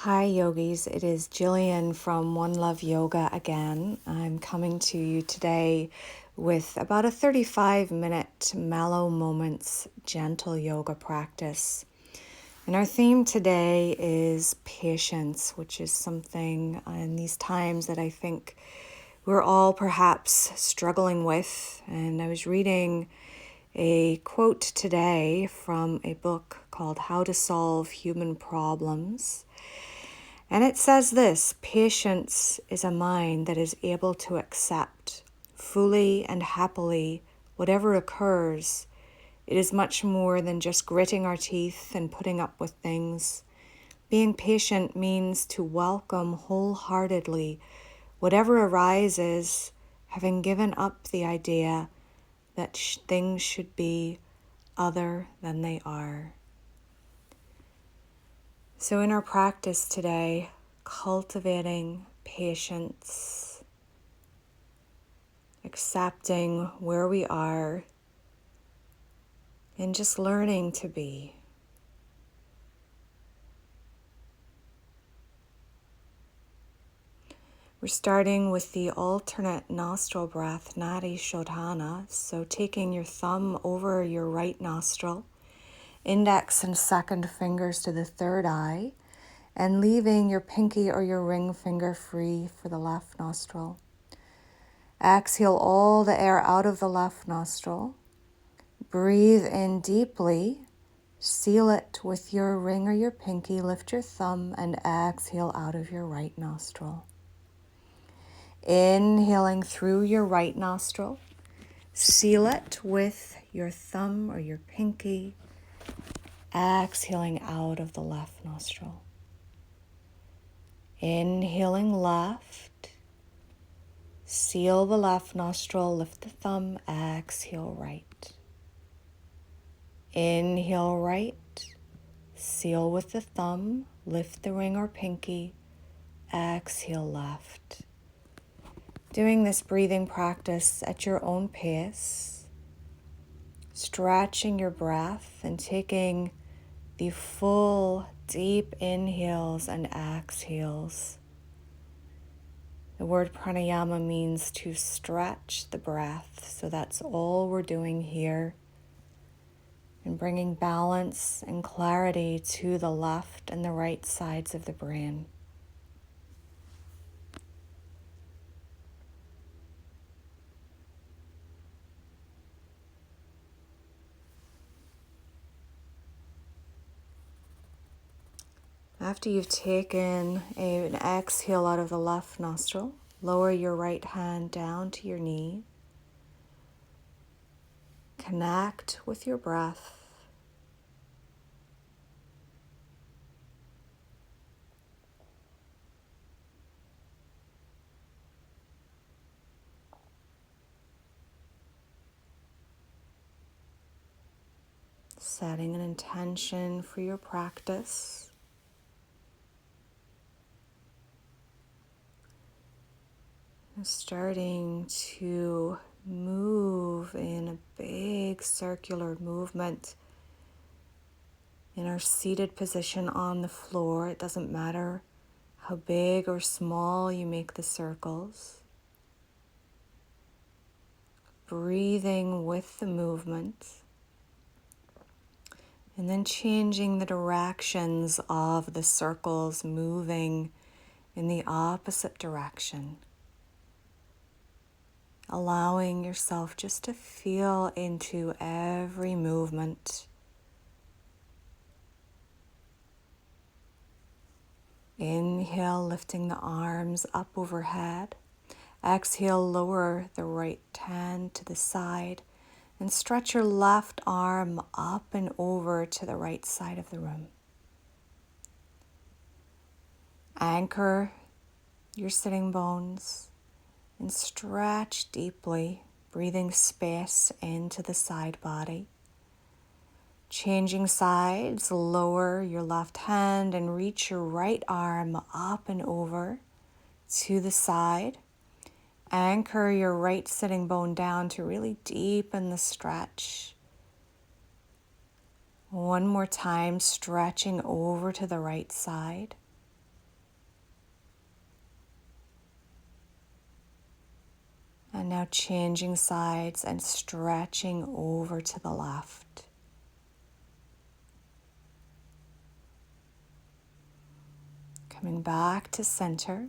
Hi yogis, it is Jillian from One Love Yoga again. I'm coming to you today with about a 35-minute Mellow Moments gentle yoga practice. And our theme today is patience, which is something in these times that I think we're all perhaps struggling with. And I was reading a quote today from a book called How to Solve Human Problems. And it says this: patience is a mind that is able to accept fully and happily whatever occurs. It is much more than just gritting our teeth and putting up with things. Being patient means to welcome wholeheartedly whatever arises, having given up the idea that things should be other than they are. So in our practice today, cultivating patience, accepting where we are, and just learning to be. We're starting with the alternate nostril breath, Nadi, shodhana. So taking your thumb over your right nostril, index and second fingers to the third eye, and leaving your pinky or your ring finger free for the left nostril. Exhale all the air out of the left nostril. Breathe in deeply. Seal it with your ring or your pinky. Lift your thumb and exhale out of your right nostril. Inhaling through your right nostril. Seal it with your thumb or your pinky. Exhaling out of the left nostril. Inhaling left. Seal the left nostril. Lift the thumb. Exhale right. Inhale right. Seal with the thumb. Lift the ring or pinky. Exhale left. Doing this breathing practice at your own pace, stretching your breath and taking the full deep inhales and exhales. The word pranayama means to stretch the breath, so that's all we're doing here, and bringing balance and clarity to the left and the right sides of the brain. After you've taken an exhale out of the left nostril, lower your right hand down to your knee. Connect with your breath. Setting an intention for your practice. And starting to move in a big circular movement in our seated position on the floor. It doesn't matter how big or small you make the circles. Breathing with the movement. And then changing the directions of the circles, moving in the opposite direction. Allowing yourself just to feel into every movement. Inhale, lifting the arms up overhead. Exhale, lower the right hand to the side and stretch your left arm up and over to the right side of the room. Anchor your sitting bones and stretch deeply, breathing space into the side body. Changing sides, lower your left hand and reach your right arm up and over to the side. Anchor your right sitting bone down to really deepen the stretch. One more time, stretching over to the right side. And now changing sides and stretching over to the left. Coming back to center.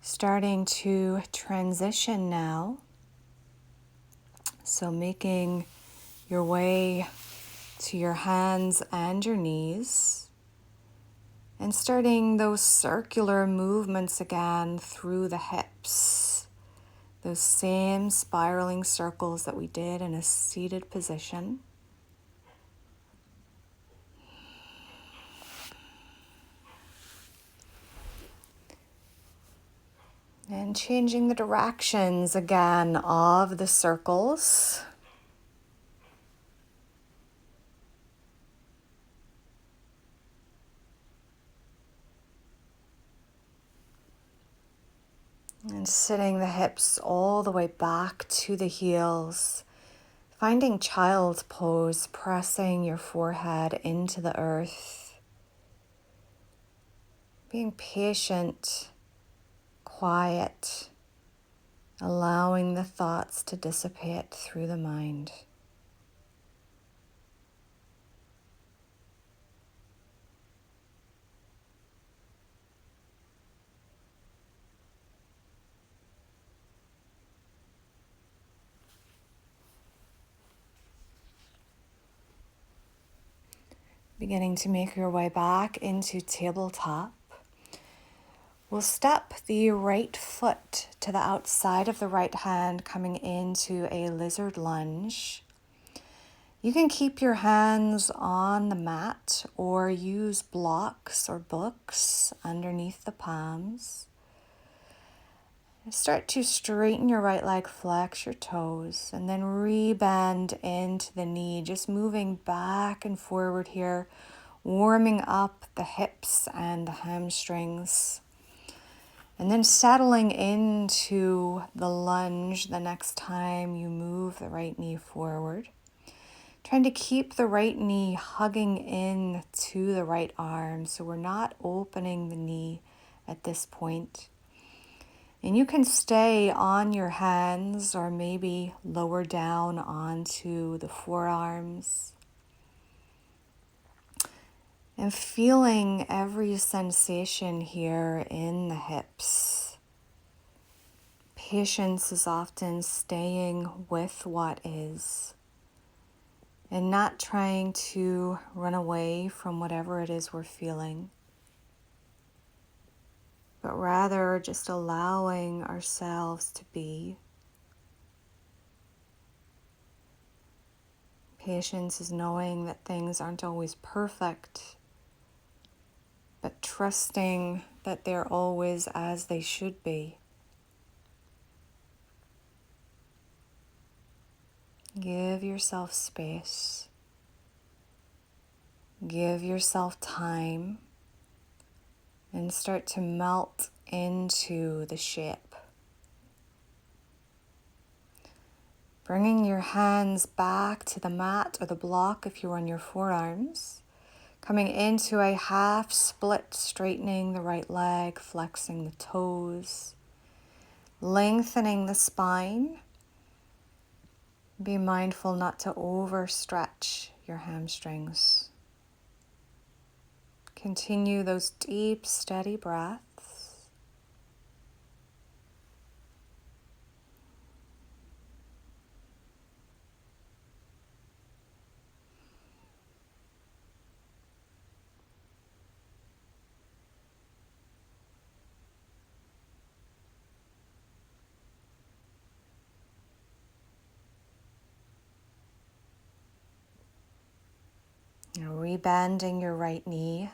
Starting to transition now. So making your way to your hands and your knees. And starting those circular movements again through the hips. Those same spiraling circles that we did in a seated position. And changing the directions again of the circles. And sitting the hips all the way back to the heels. Finding child's pose, pressing your forehead into the earth. Being patient, quiet, allowing the thoughts to dissipate through the mind. Beginning to make your way back into tabletop. We'll step the right foot to the outside of the right hand, coming into a lizard lunge. You can keep your hands on the mat or use blocks or books underneath the palms. Start to straighten your right leg, flex your toes, and then rebend into the knee, just moving back and forward here, warming up the hips and the hamstrings. And then settling into the lunge the next time you move the right knee forward. Trying to keep the right knee hugging in to the right arm, so we're not opening the knee at this point. And you can stay on your hands or maybe lower down onto the forearms. And feeling every sensation here in the hips. Patience is often staying with what is and not trying to run away from whatever it is we're feeling, but rather just allowing ourselves to be. Patience is knowing that things aren't always perfect, but trusting that they're always as they should be. Give yourself space. Give yourself time and start to melt into the shape. Bringing your hands back to the mat or the block if you're on your forearms. Coming into a half split, straightening the right leg, flexing the toes, lengthening the spine. Be mindful not to overstretch your hamstrings. Continue those deep, steady breaths. Now rebending your right knee.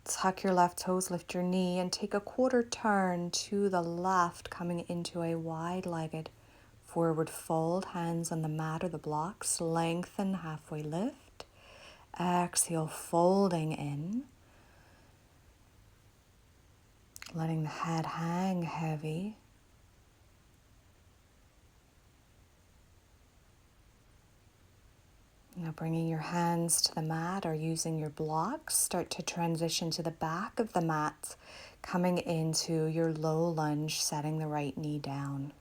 Tuck your left toes, lift your knee, and take a quarter turn to the left, coming into a wide-legged forward fold. Hands on the mat or the blocks. Lengthen, halfway lift. Exhale, folding in. Letting the head hang heavy. Now bringing your hands to the mat or using your blocks, start to transition to the back of the mat, coming into your low lunge, setting the right knee down.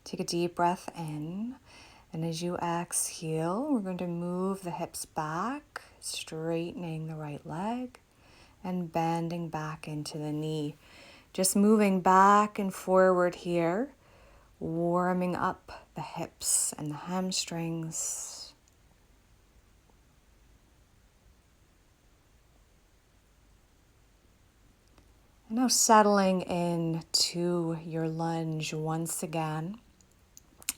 Take a deep breath in, and as you exhale, we're going to move the hips back, straightening the right leg, and bending back into the knee. Just moving back and forward here, warming up the hips and the hamstrings. And now settling into your lunge once again.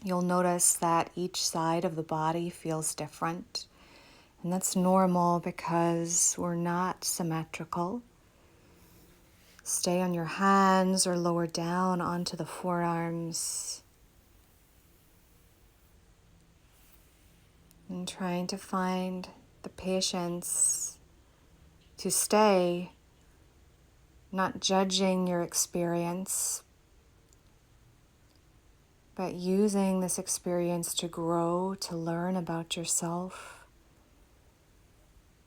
You'll notice that each side of the body feels different. And that's normal because we're not symmetrical. Stay on your hands or lower down onto the forearms. And trying to find the patience to stay, not judging your experience, but using this experience to grow, to learn about yourself.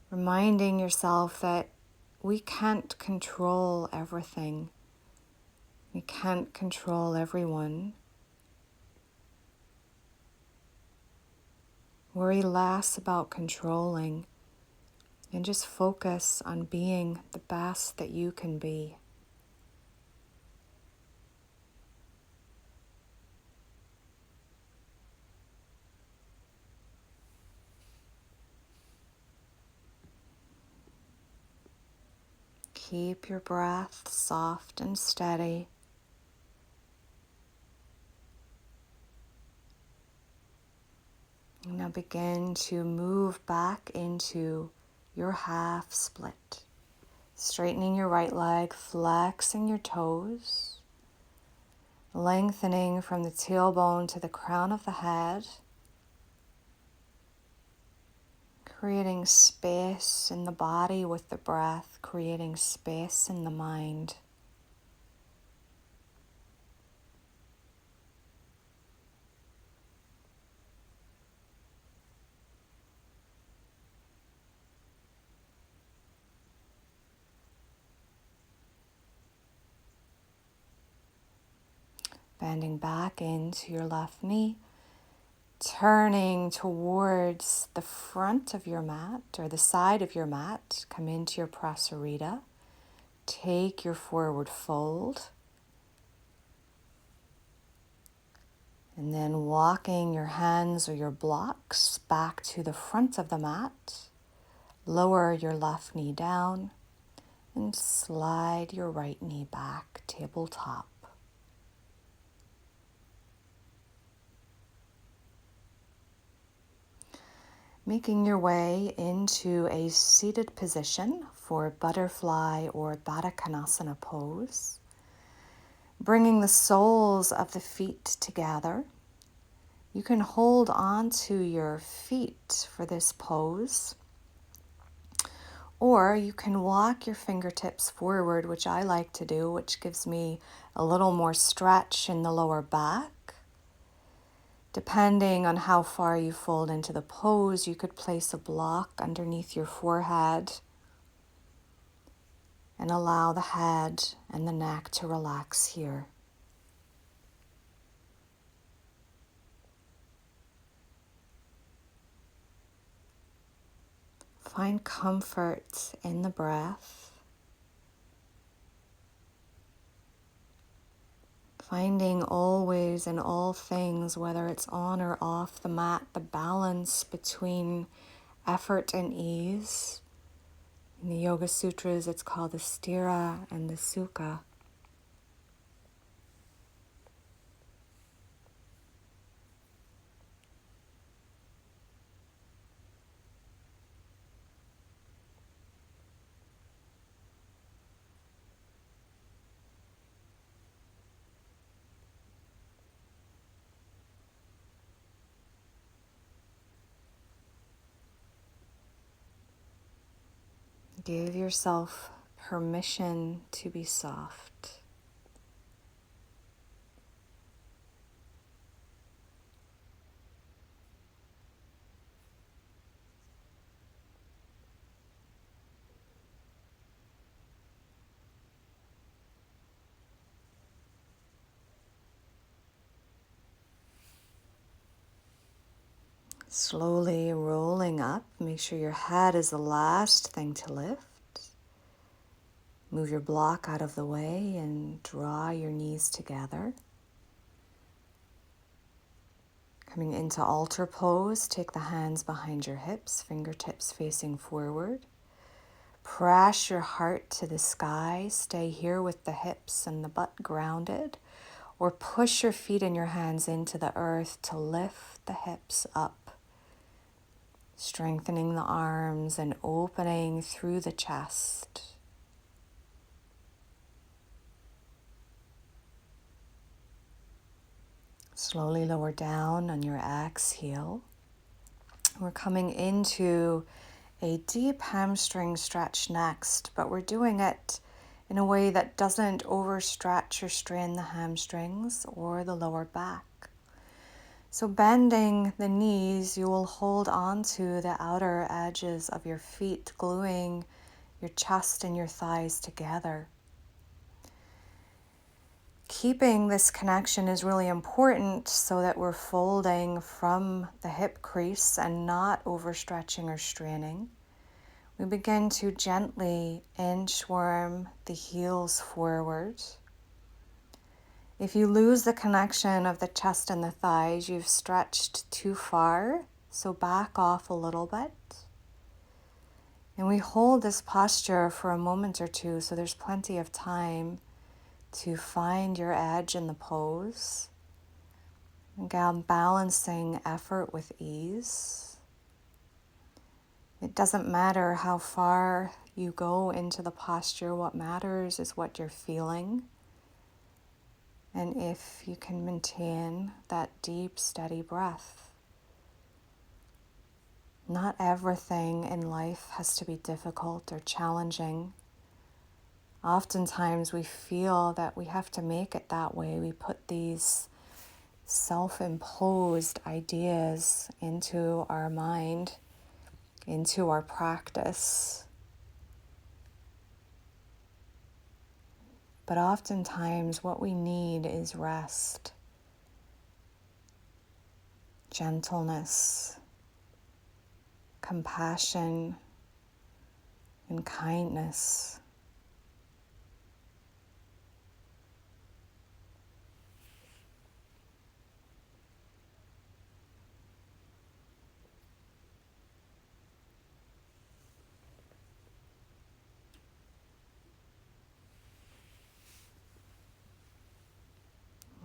Reminding yourself that we can't control everything. We can't control everyone. Worry less about controlling and just focus on being the best that you can be. Keep your breath soft and steady. Now begin to move back into your half split. Straightening your right leg, flexing your toes, lengthening from the tailbone to the crown of the head, creating space in the body with the breath, creating space in the mind. Bending back into your left knee, turning towards the front of your mat or the side of your mat. Come into your prasarita. Take your forward fold. And then walking your hands or your blocks back to the front of the mat. Lower your left knee down and slide your right knee back, tabletop. Making your way into a seated position for butterfly or Baddha Konasana pose. Bringing the soles of the feet together. You can hold on to your feet for this pose, or you can walk your fingertips forward, which I like to do, which gives me a little more stretch in the lower back. Depending on how far you fold into the pose, you could place a block underneath your forehead and allow the head and the neck to relax here. Find comfort in the breath. Finding always in all things, whether it's on or off the mat, the balance between effort and ease. In the Yoga Sutras, it's called the Stira and the Sukha. Give yourself permission to be soft. Slowly rolling up. Make sure your head is the last thing to lift. Move your block out of the way and draw your knees together. Coming into altar pose, take the hands behind your hips, fingertips facing forward. Press your heart to the sky. Stay here with the hips and the butt grounded. Or push your feet and your hands into the earth to lift the hips up. Strengthening the arms and opening through the chest. Slowly lower down on your exhale. We're coming into a deep hamstring stretch next, but we're doing it in a way that doesn't overstretch or strain the hamstrings or the lower back. So bending the knees, you will hold onto the outer edges of your feet, gluing your chest and your thighs together. Keeping this connection is really important so that we're folding from the hip crease and not overstretching or straining. We begin to gently inchworm the heels forward. If you lose the connection of the chest and the thighs, you've stretched too far, so back off a little bit. And we hold this posture for a moment or two, so there's plenty of time to find your edge in the pose. Again, balancing effort with ease. It doesn't matter how far you go into the posture. What matters is what you're feeling. And if you can maintain that deep, steady breath. Not everything in life has to be difficult or challenging. Oftentimes we feel that we have to make it that way. We put these self-imposed ideas into our mind, into our practice. But oftentimes what we need is rest, gentleness, compassion, and kindness.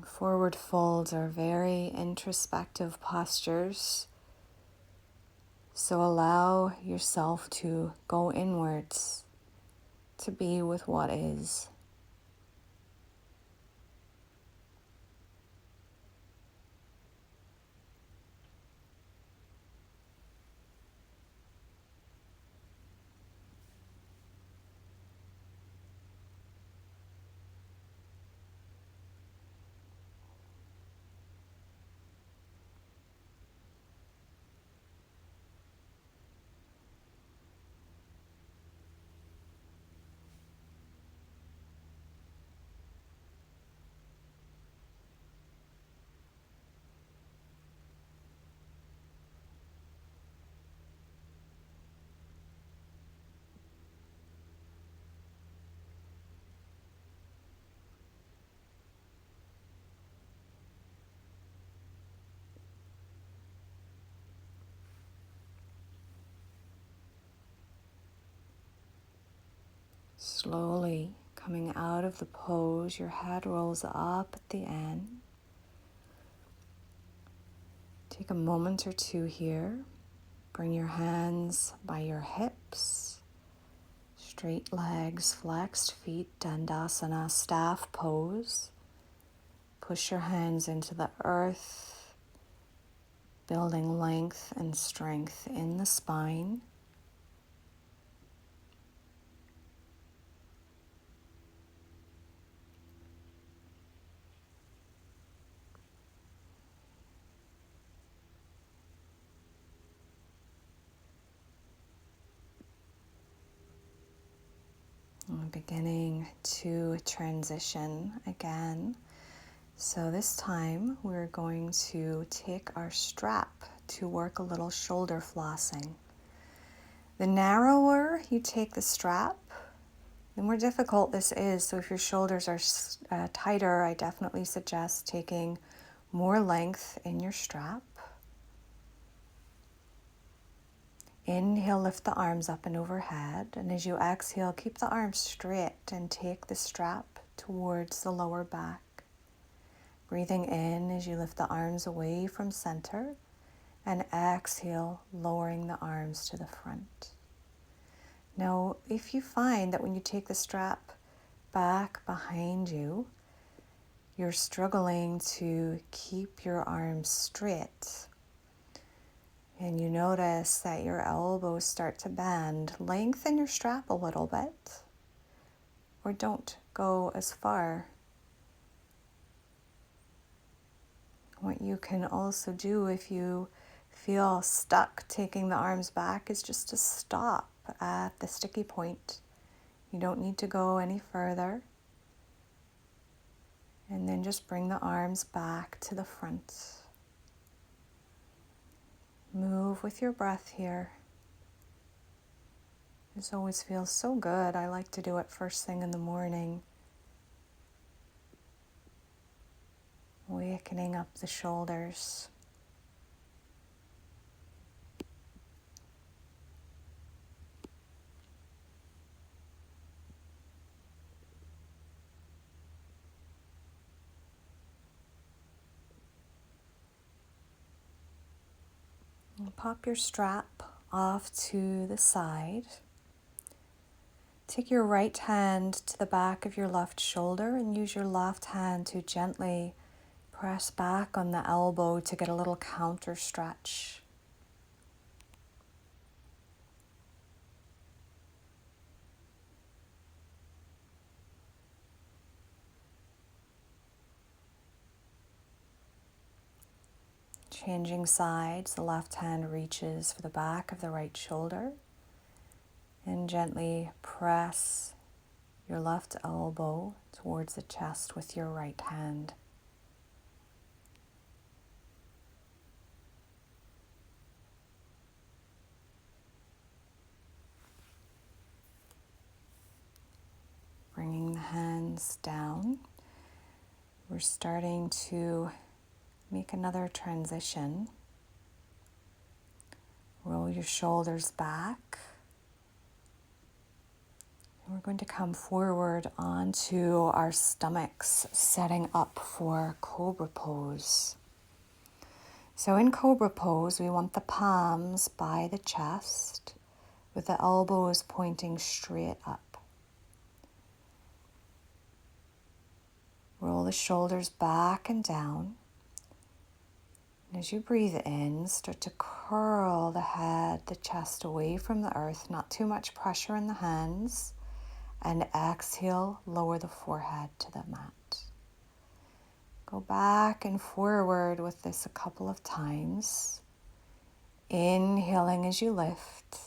Forward folds are very introspective postures, so allow yourself to go inwards, to be with what is. Slowly coming out of the pose, your head rolls up at the end. Take a moment or two here. Bring your hands by your hips, straight legs, flexed feet, Dandasana, staff pose. Push your hands into the earth, building length and strength in the spine. And beginning to transition again. So this time we're going to take our strap to work a little shoulder flossing. The narrower you take the strap, the more difficult this is. So if your shoulders are tighter, I definitely suggest taking more length in your strap. Inhale, lift the arms up and overhead. And as you exhale, keep the arms straight and take the strap towards the lower back. Breathing in as you lift the arms away from center. And exhale, lowering the arms to the front. Now, if you find that when you take the strap back behind you, you're struggling to keep your arms straight, and you notice that your elbows start to bend, lengthen your strap a little bit, or don't go as far. What you can also do if you feel stuck taking the arms back is just to stop at the sticky point. You don't need to go any further. And then just bring the arms back to the front. Move with your breath here. This always feels so good. I like to do it first thing in the morning. Awakening up the shoulders. And pop your strap off to the side. Take your right hand to the back of your left shoulder and use your left hand to gently press back on the elbow to get a little counter stretch. Changing sides, the left hand reaches for the back of the right shoulder and gently press your left elbow towards the chest with your right hand. Bringing the hands down, we're starting to make another transition. Roll your shoulders back. And we're going to come forward onto our stomachs, setting up for Cobra pose. So in Cobra pose, we want the palms by the chest with the elbows pointing straight up. Roll the shoulders back and down. And as you breathe in, start to curl the head, the chest away from the earth, not too much pressure in the hands. And exhale, lower the forehead to the mat. Go back and forward with this a couple of times. Inhaling as you lift.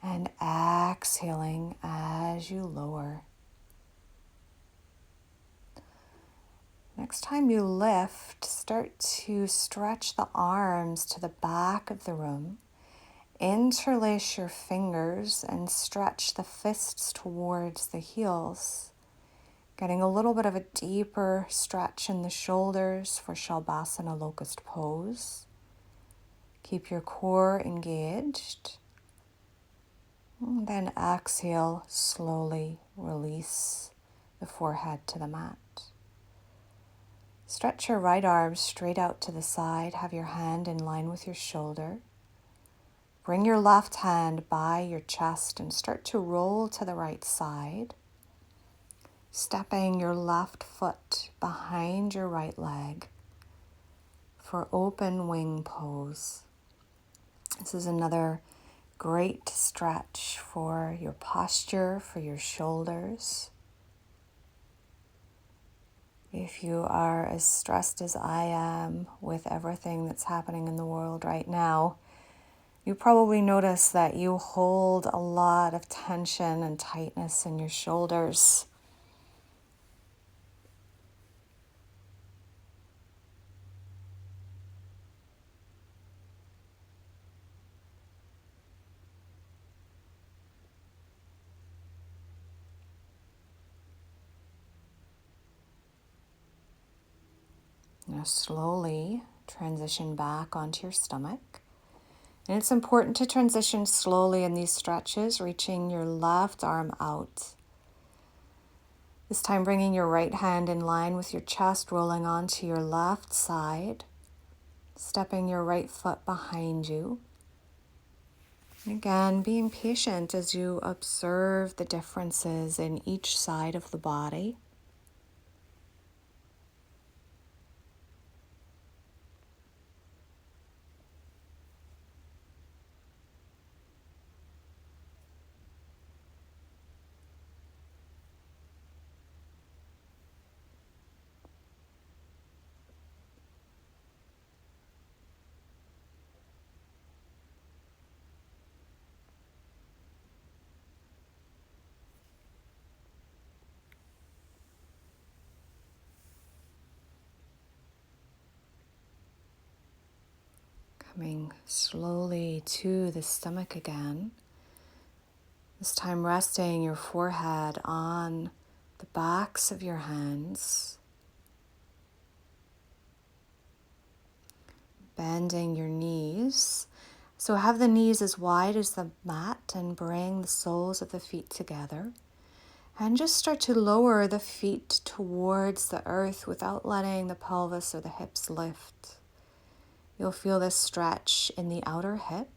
And exhaling as you lower. Next time you lift, start to stretch the arms to the back of the room. Interlace your fingers and stretch the fists towards the heels. Getting a little bit of a deeper stretch in the shoulders for Savasana locust pose. Keep your core engaged. And then exhale, slowly release the forehead to the mat. Stretch your right arm straight out to the side. Have your hand in line with your shoulder. Bring your left hand by your chest and start to roll to the right side. Stepping your left foot behind your right leg for open wing pose. This is another great stretch for your posture, for your shoulders. If you are as stressed as I am with everything that's happening in the world right now, you probably notice that you hold a lot of tension and tightness in your shoulders. Now slowly transition back onto your stomach. And it's important to transition slowly in these stretches, reaching your left arm out. This time bringing your right hand in line with your chest, rolling onto your left side, stepping your right foot behind you. And again, being patient as you observe the differences in each side of the body. Coming slowly to the stomach again. This time resting your forehead on the backs of your hands. Bending your knees. So have the knees as wide as the mat and bring the soles of the feet together. And just start to lower the feet towards the earth without letting the pelvis or the hips lift. You'll feel this stretch in the outer hip.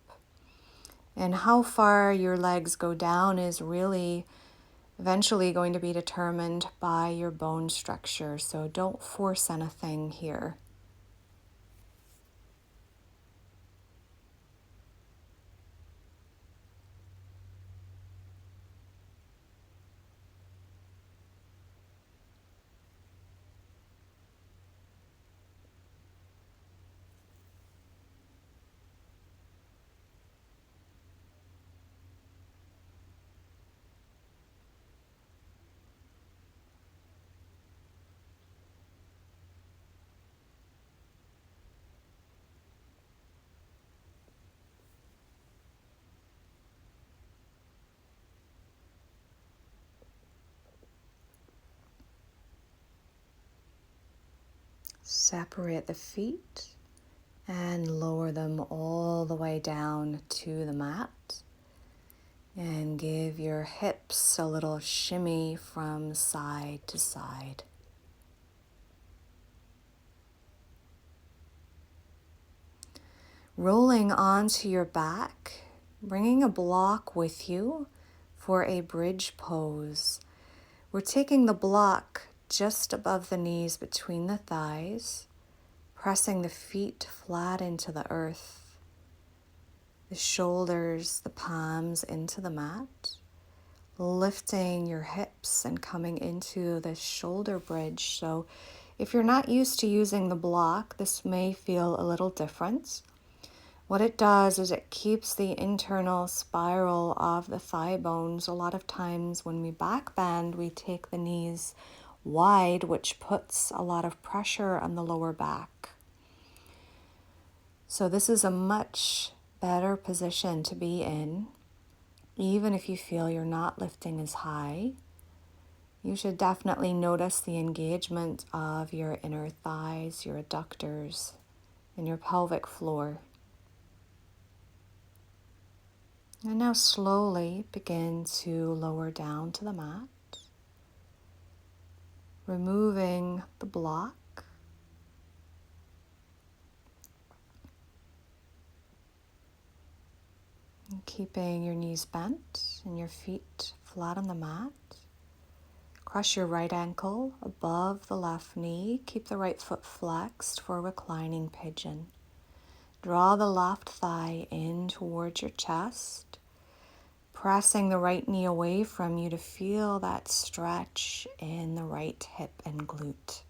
And how far your legs go down is really eventually going to be determined by your bone structure. So don't force anything here. Separate the feet and lower them all the way down to the mat. And give your hips a little shimmy from side to side. Rolling onto your back, bringing a block with you for a bridge pose. We're taking the block just above the knees between the thighs, pressing the feet flat into the earth, the shoulders, the palms into the mat, lifting your hips and coming into the shoulder bridge. So if you're not used to using the block, this may feel a little different. What it does is it keeps the internal spiral of the thigh bones. A lot of times when we back bend, we take the knees wide, which puts a lot of pressure on the lower back. So this is a much better position to be in. Even if you feel you're not lifting as high, you should definitely notice the engagement of your inner thighs, your adductors, and your pelvic floor. And now slowly begin to lower down to the mat, removing the block. And keeping your knees bent and your feet flat on the mat. Cross your right ankle above the left knee. Keep the right foot flexed for reclining pigeon. Draw the left thigh in towards your chest, pressing the right knee away from you to feel that stretch in the right hip and glute.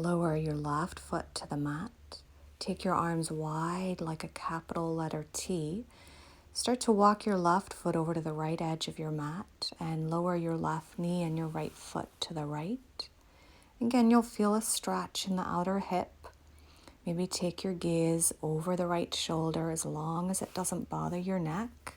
Lower your left foot to the mat. Take your arms wide like a capital letter T Start to walk your left foot over to the right edge of your mat and lower your left knee and your right foot to the right. Again, you'll feel a stretch in the outer hip. Maybe take your gaze over the right shoulder as long as it doesn't bother your neck.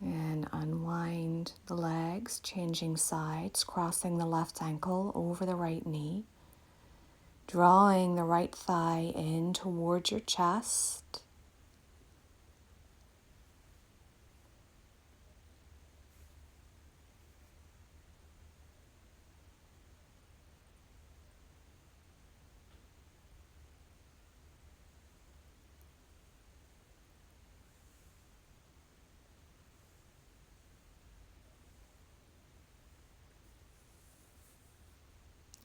And unwind the legs, changing sides, crossing the left ankle over the right knee, drawing the right thigh in towards your chest.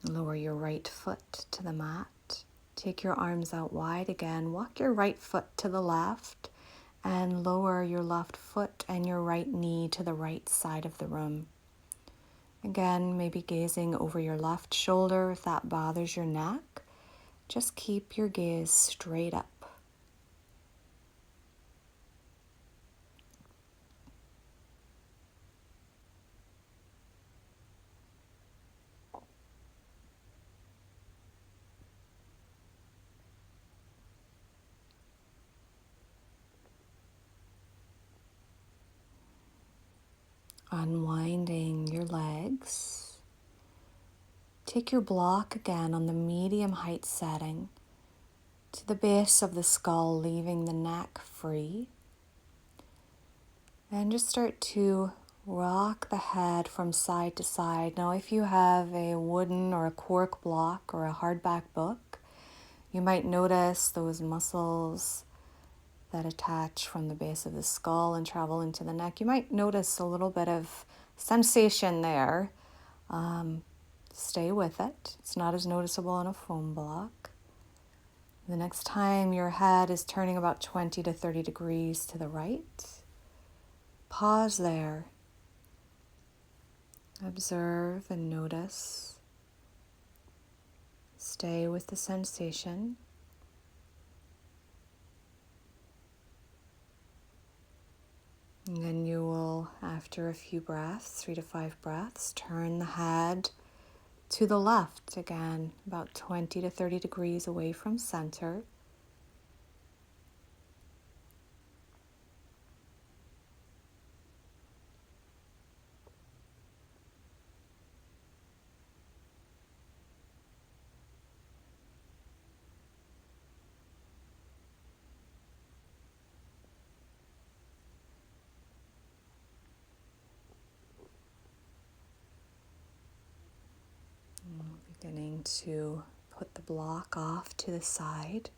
Lower your right foot to the mat. Take your arms out wide again. Walk your right foot to the left and lower your left foot and your right knee to the right side of the room. Again, maybe gazing over your left shoulder if that bothers your neck. Just keep your gaze straight up. Unwinding your legs. Take your block again on the medium height setting to the base of the skull, leaving the neck free. And just start to rock the head from side to side. Now, if you have a wooden or a cork block or a hardback book, you might notice those muscles that attach from the base of the skull and travel into the neck. You might notice a little bit of sensation there. Stay with it. It's not as noticeable on a foam block. The next time your head is turning about 20 to 30 degrees to the right, pause there. Observe and notice. Stay with the sensation. And then you will, after a few breaths, 3 to 5 breaths, turn the head to the left again, about 20 to 30 degrees away from center. Beginning to put the block off to the side.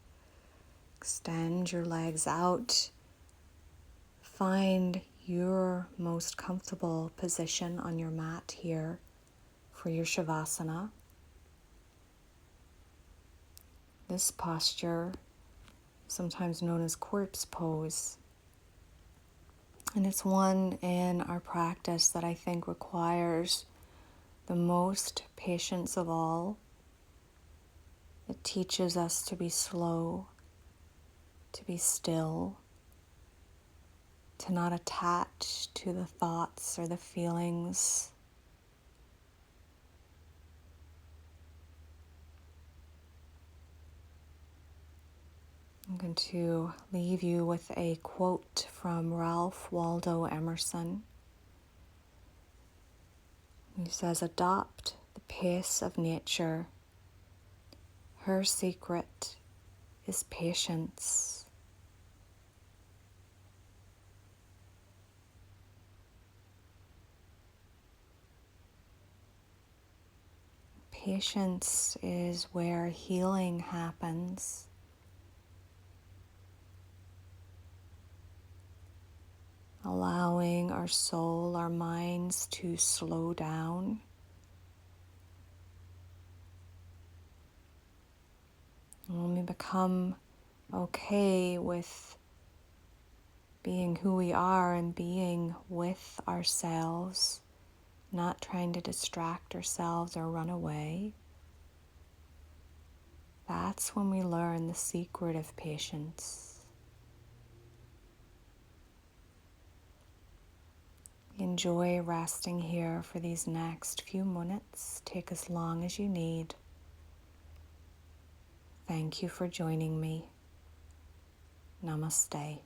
Extend your legs out. Find your most comfortable position on your mat here for your Savasana. This posture, sometimes known as corpse pose, and it's one in our practice that I think requires the most patience of all. It teaches us to be slow, to be still, to not attach to the thoughts or the feelings. I'm going to leave you with a quote from Waldo Emerson. He says, "Adopt the pace of nature. Her secret is patience." Patience is where healing happens. Allowing our soul, our minds to slow down. When we become okay with being who we are and being with ourselves, not trying to distract ourselves or run away. That's when we learn the secret of patience. Enjoy resting here for these next few minutes. Take as long as you need. Thank you for joining me. Namaste.